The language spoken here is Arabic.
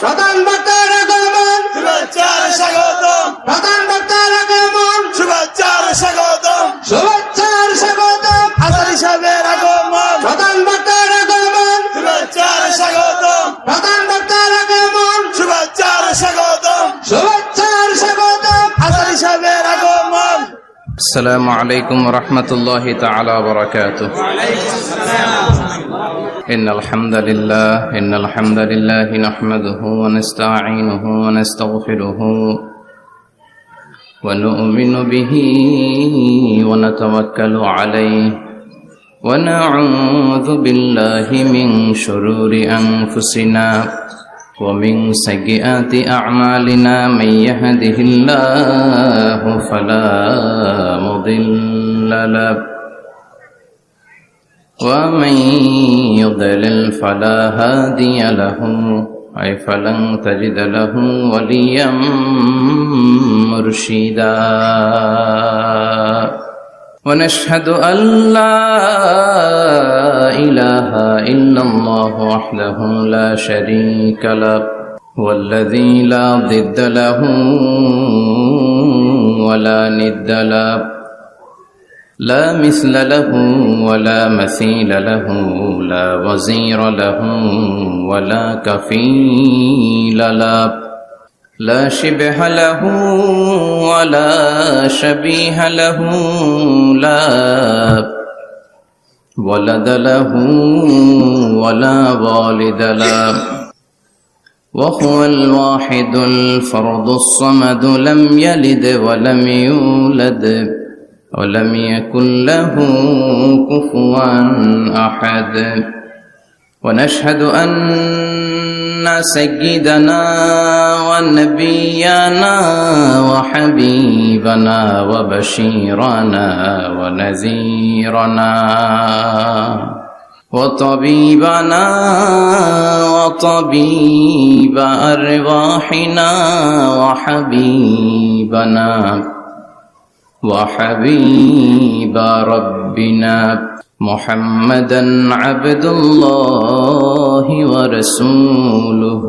প্রধান বক্তার আগমন, শুভেচ্ছার স্বাগতম, প্রধান বক্তার আগমন, শুভেচ্ছার স্বাগতম, শুভেচ্ছার স্বাগতম, আসারি সাহেবের আগমন, প্রধান বক্তার আগমন, শুভেচ্ছার স্বাগতম, প্রধান বক্তার আগমন, শুভেচ্ছার স্বাগতম, শুভেচ্ছার স্বাগতম, আসারি সাহেবের আগমন। السلام عليكم ورحمة الله تعالى وبركاته. إن الحمد لله نحمده ونستعينه ونستغفره ونؤمن به ونتوكل عليه ونعوذ بالله من شرور أنفسنا ومن سيئات أعمالنا من يهده الله فلا مضل له ومن يضلل فلا هادي له أي فلن تجد له وليا مرشدا ونشهد أن لا إله إلا الله وحده لا شريك له والذي لا ضد له ولا ند له لا مثل له ولا مثيل له لا وزير له ولا كفيل له لا شبه له ولا شبيه له لا ولد له ولا والد له وهو الواحد الفرد الصمد لم يلد ولم يولد ولم يكن له كفوا أحد ونشهد أن سيدنا ونبينا وحبيبنا وبشيرنا ونذيرنا وطبيبنا وطبيب أرواحنا وحبيبنا وحبيب ربنا محمدا عبد الله ورسوله